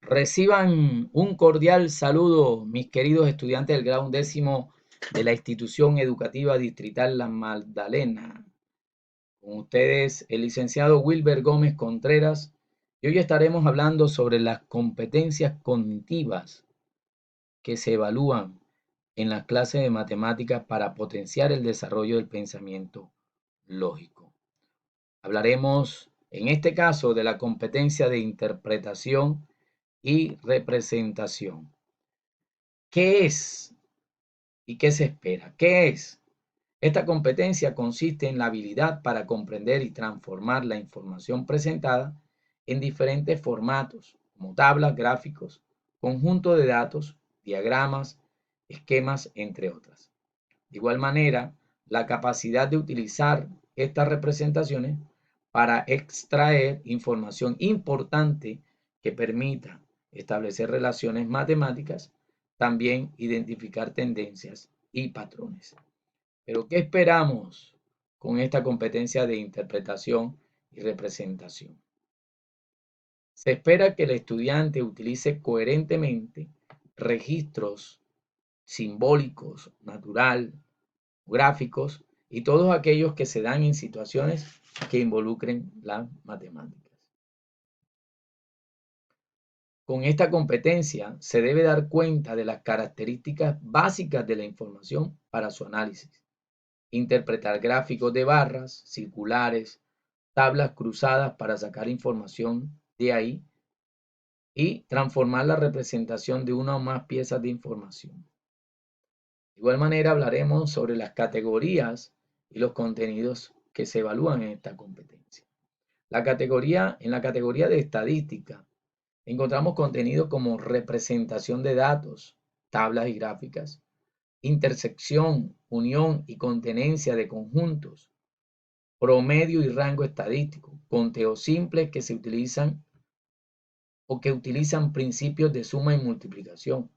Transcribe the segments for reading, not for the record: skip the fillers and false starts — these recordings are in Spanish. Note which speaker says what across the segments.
Speaker 1: Reciban un cordial saludo, mis queridos estudiantes del grado 11º de la institución educativa distrital La Magdalena. Con ustedes, el licenciado Wilber Gómez Contreras, y hoy estaremos hablando sobre las competencias cognitivas que se evalúan en las clases de matemáticas para potenciar el desarrollo del pensamiento lógico. Hablaremos, en este caso, de la competencia de interpretación y representación. ¿Qué es y qué se espera? ¿Qué es? Esta competencia consiste en la habilidad para comprender y transformar la información presentada en diferentes formatos, como tablas, gráficos, conjunto de datos, diagramas, esquemas, entre otras. De igual manera, la capacidad de utilizar estas representaciones para extraer información importante que permita establecer relaciones matemáticas, también identificar tendencias y patrones. Pero, ¿qué esperamos con esta competencia de interpretación y representación? Se espera que el estudiante utilice coherentemente registros simbólicos, natural, gráficos y todos aquellos que se dan en situaciones que involucren las matemáticas. Con esta competencia se debe dar cuenta de las características básicas de la información para su análisis, interpretar gráficos de barras, circulares, tablas cruzadas para sacar información de ahí y transformar la representación de una o más piezas de información. De igual manera hablaremos sobre las categorías y los contenidos que se evalúan en esta competencia. En la categoría de estadística encontramos contenidos como representación de datos, tablas y gráficas, intersección, unión y contenencia de conjuntos, promedio y rango estadístico, conteos simples que se utilizan o que utilizan principios de suma y multiplicación,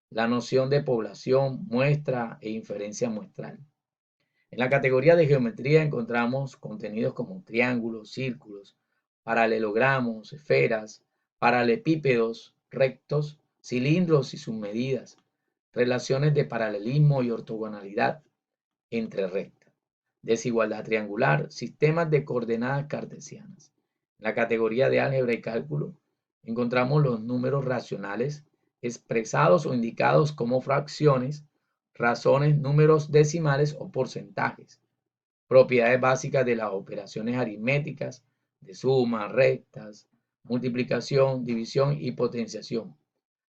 Speaker 1: la noción de población, muestra e inferencia muestral. En la categoría de geometría encontramos contenidos como triángulos, círculos, paralelogramos, esferas, paralelepípedos, rectos, cilindros y sus medidas, relaciones de paralelismo y ortogonalidad entre rectas, desigualdad triangular, sistemas de coordenadas cartesianas. En la categoría de álgebra y cálculo encontramos los números racionales expresados o indicados como fracciones, razones, números decimales o porcentajes, propiedades básicas de las operaciones aritméticas, de suma, restas, multiplicación, división y potenciación,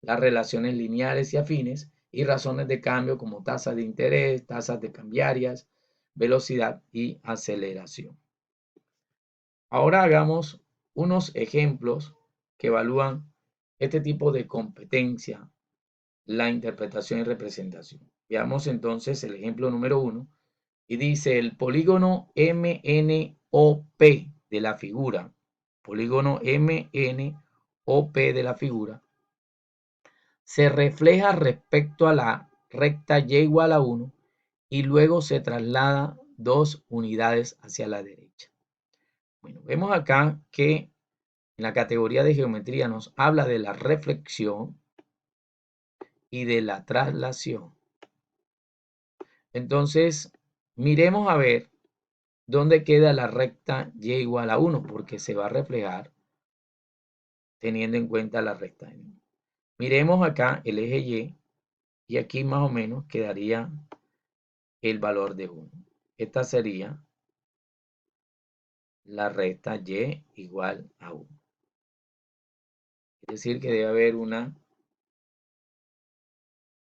Speaker 1: las relaciones lineales y afines y razones de cambio como tasas de interés, tasas de cambiarias, velocidad y aceleración. Ahora hagamos unos ejemplos que evalúan este tipo de competencia, la interpretación y representación. Veamos entonces el ejemplo número 1 y dice el polígono MNOP de la figura, polígono MNOP de la figura, se refleja respecto a la recta y igual a 1 y luego se traslada 2 unidades hacia la derecha. Bueno, vemos acá que en la categoría de geometría nos habla de la reflexión y de la traslación. Entonces, miremos a ver dónde queda la recta y igual a 1, porque se va a reflejar teniendo en cuenta la recta. Miremos acá el eje y aquí más o menos quedaría el valor de 1. Esta sería la recta y igual a 1. Es decir, que debe haber una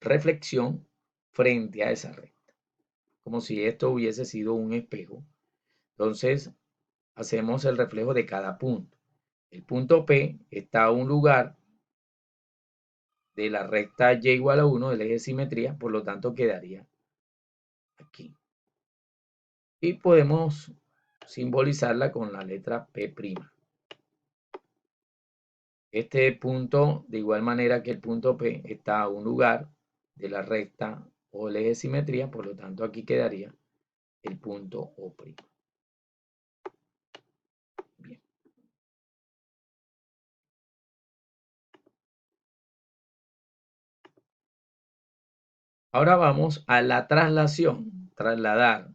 Speaker 1: reflexión frente a esa recta, como si esto hubiese sido un espejo. Entonces, hacemos el reflejo de cada punto. El punto P está a un lugar de la recta y igual a 1 del eje de simetría, por lo tanto quedaría aquí. Y podemos simbolizarla con la letra P'. Este punto, de igual manera que el punto P, está a un lugar de la recta o el eje de simetría, por lo tanto aquí quedaría el punto O'. Bien. Ahora vamos a la traslación, trasladar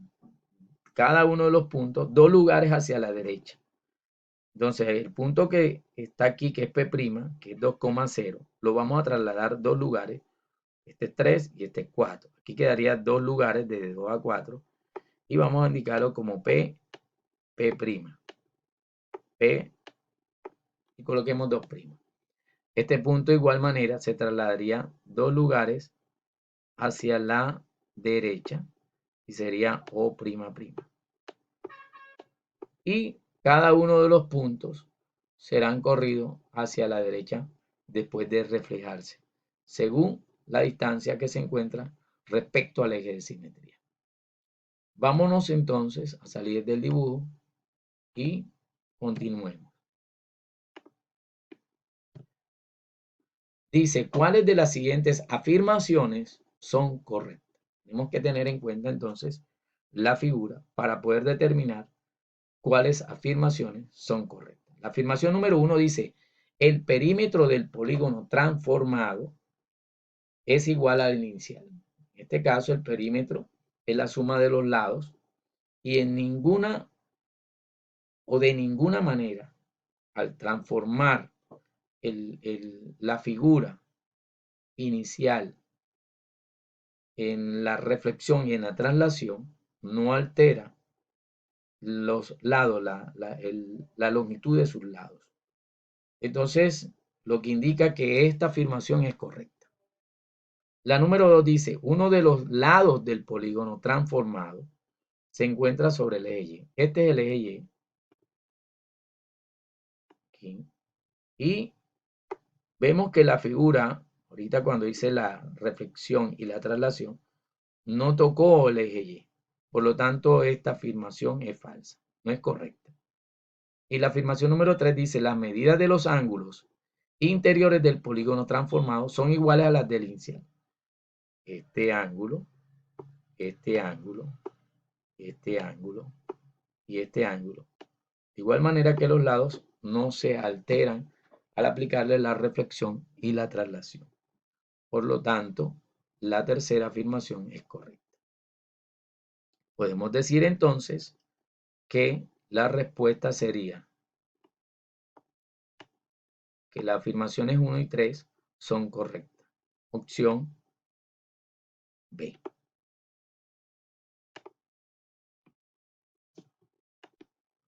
Speaker 1: cada uno de los puntos 2 lugares hacia la derecha. Entonces, el punto que está aquí, que es P', que es 2,0, lo vamos a trasladar 2 lugares. Este es 3 y este es 4. Aquí quedaría 2 lugares de 2 a 4 y vamos a indicarlo como P', P y coloquemos 2'. Este punto de igual manera se trasladaría 2 lugares hacia la derecha y sería O''. Y cada uno de los puntos serán corridos hacia la derecha después de reflejarse, según la distancia que se encuentra respecto al eje de simetría. Vámonos entonces a salir del dibujo y continuemos. Dice, ¿cuáles de las siguientes afirmaciones son correctas? Tenemos que tener en cuenta entonces la figura para poder determinar cuáles afirmaciones son correctas. La afirmación número 1 dice, el perímetro del polígono transformado es igual al inicial. En este caso, el perímetro es la suma de los lados y en ninguna o de ninguna manera, al transformar la figura inicial en la reflexión y en la traslación, no altera los lados, la longitud de sus lados. Entonces, lo que indica que esta afirmación es correcta. La número 2 dice, uno de los lados del polígono transformado se encuentra sobre el eje Y. Este es el eje Y. Aquí. Y vemos que la figura, ahorita cuando hice la reflexión y la traslación, no tocó el eje Y. Por lo tanto, esta afirmación es falsa, no es correcta. Y la afirmación número 3 dice, las medidas de los ángulos interiores del polígono transformado son iguales a las del inicial. Este ángulo, este ángulo, este ángulo y este ángulo. De igual manera que los lados no se alteran al aplicarle la reflexión y la traslación. Por lo tanto, la tercera afirmación es correcta. Podemos decir entonces que la respuesta sería que las afirmaciones 1 y 3 son correctas. Opción B.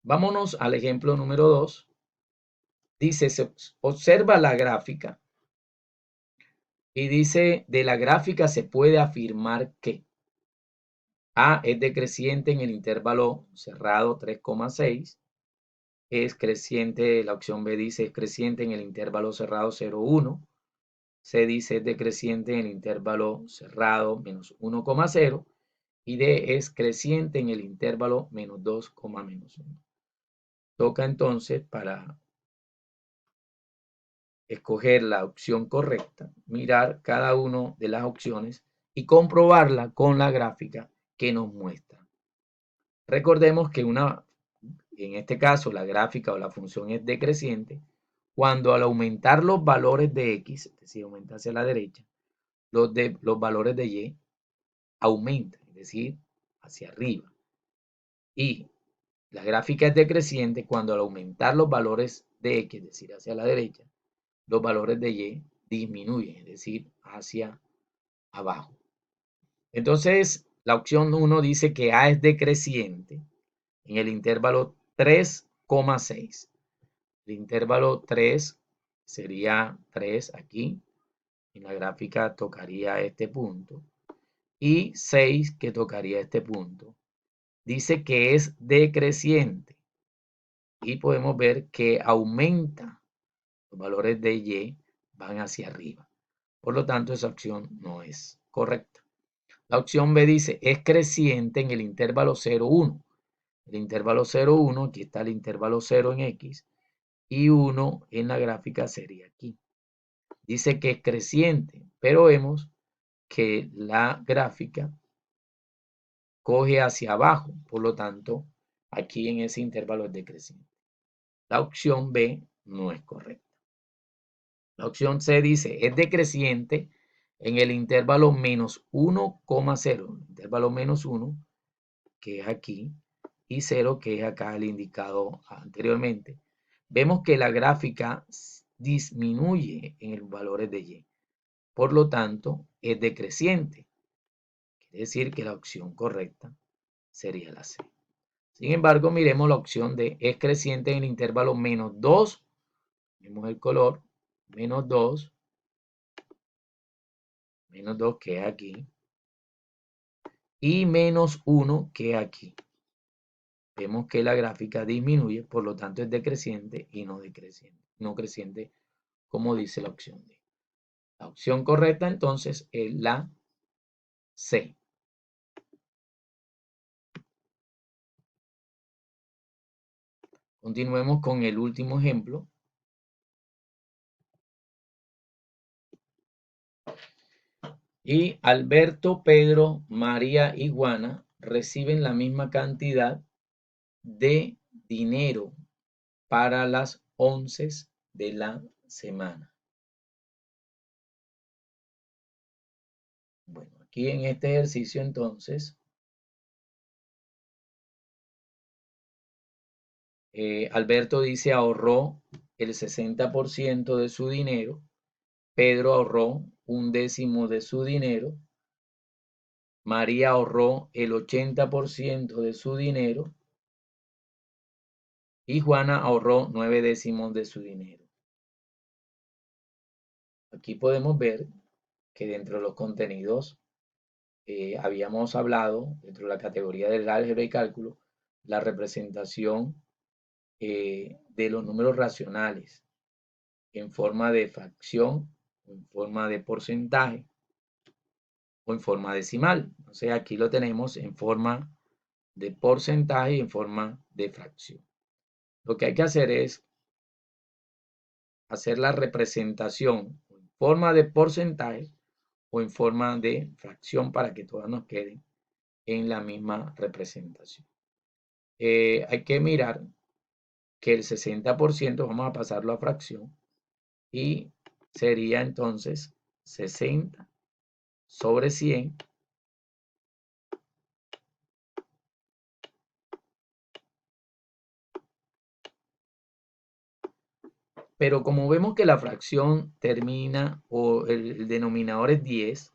Speaker 1: Vámonos al ejemplo número 2. Dice, se observa la gráfica y dice, de la gráfica se puede afirmar que A es decreciente en el intervalo cerrado 3,6, es creciente, la opción B dice es creciente en el intervalo cerrado 0,1, C dice es decreciente en el intervalo cerrado menos 1,0 y D es creciente en el intervalo menos 2,-1. Toca entonces para escoger la opción correcta, mirar cada una de las opciones y comprobarla con la gráfica que nos muestra. Recordemos que en este caso la gráfica o la función es decreciente cuando al aumentar los valores de x, es decir, aumenta hacia la derecha, los valores de y aumentan, es decir, hacia arriba. Y la gráfica es decreciente cuando al aumentar los valores de x, es decir, hacia la derecha, los valores de y disminuyen, es decir, hacia abajo. Entonces, la opción 1 dice que A es decreciente en el intervalo 3,6. El intervalo 3 sería 3 aquí. En la gráfica tocaría este punto. Y 6 que tocaría este punto. Dice que es decreciente. Y podemos ver que aumenta. Los valores de y van hacia arriba. Por lo tanto, esa opción no es correcta. La opción B dice, es creciente en el intervalo 0,1. El intervalo 0,1, aquí está el intervalo 0 en X, y 1 en la gráfica sería aquí. Dice que es creciente, pero vemos que la gráfica coge hacia abajo, por lo tanto, aquí en ese intervalo es decreciente. La opción B no es correcta. La opción C dice, es decreciente En el intervalo menos 1,0, intervalo menos 1, que es aquí, y 0, que es acá el indicado anteriormente, vemos que la gráfica disminuye en los valores de y. Por lo tanto, es decreciente. Quiere decir que la opción correcta sería la C. Sin embargo, miremos la opción D. Es creciente en el intervalo menos 2. Vemos el color. Menos 2. Menos 2, que es aquí. Y menos 1, que es aquí. Vemos que la gráfica disminuye, por lo tanto es decreciente y no decreciente. No creciente, como dice la opción D. La opción correcta entonces es la C. Continuemos con el último ejemplo. Y Alberto, Pedro, María y Juana reciben la misma cantidad de dinero para las 11 de la semana. Bueno, aquí en este ejercicio entonces, Alberto dice ahorró el 60% de su dinero, Pedro ahorró 1/10 de su dinero, María ahorró el 80% de su dinero y Juana ahorró 9/10 de su dinero. Aquí podemos ver que dentro de los contenidos habíamos hablado, dentro de la categoría del álgebra y cálculo, la representación de los números racionales en forma de fracción, en forma de porcentaje o en forma decimal. O sea, aquí lo tenemos en forma de porcentaje y en forma de fracción. Lo que hay que hacer es hacer la representación en forma de porcentaje o en forma de fracción para que todas nos queden en la misma representación. Hay que mirar que el 60% vamos a pasarlo a fracción y sería entonces 60 sobre 100 pero como vemos que la fracción termina o el denominador es 10,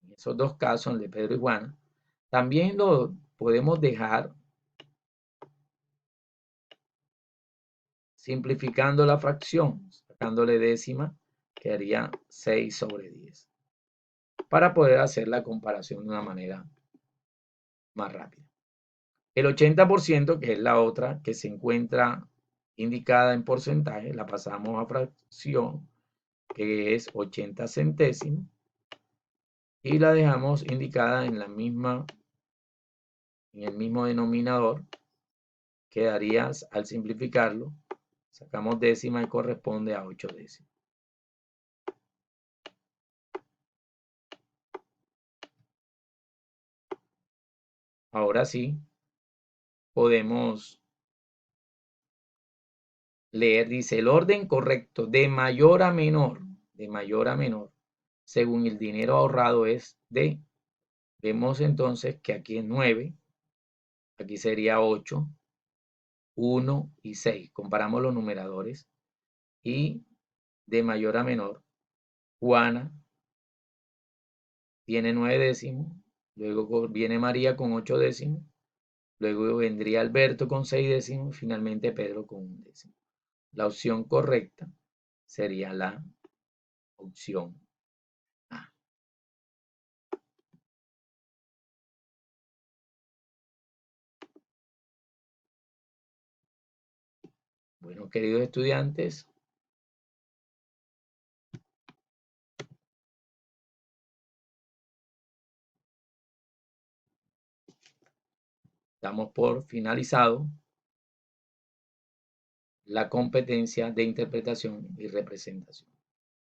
Speaker 1: en esos dos casos, el de Pedro y Juana, también lo podemos dejar simplificando la fracción, sacándole décima, quedaría 6 sobre 10, para poder hacer la comparación de una manera más rápida. El 80%, que es la otra que se encuentra indicada en porcentaje, la pasamos a fracción, que es 80 centésimos, y la dejamos indicada en el mismo denominador. Quedaría, al simplificarlo, sacamos décima y corresponde a 8 décimas. Ahora sí, podemos leer, dice, el orden correcto de mayor a menor, según el dinero ahorrado es de, vemos entonces que aquí es 9, aquí sería 8, 1 y 6. Comparamos los numeradores y de mayor a menor, Juana tiene 9 décimos, luego viene María con 8 décimos, luego vendría Alberto con 6 décimos y finalmente Pedro con 1 décimo. La opción correcta sería la opción A. Bueno, queridos estudiantes, damos por finalizado la competencia de interpretación y representación.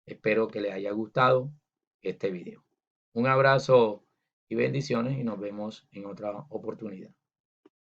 Speaker 1: Espero que les haya gustado este video. Un abrazo y bendiciones y nos vemos en otra oportunidad.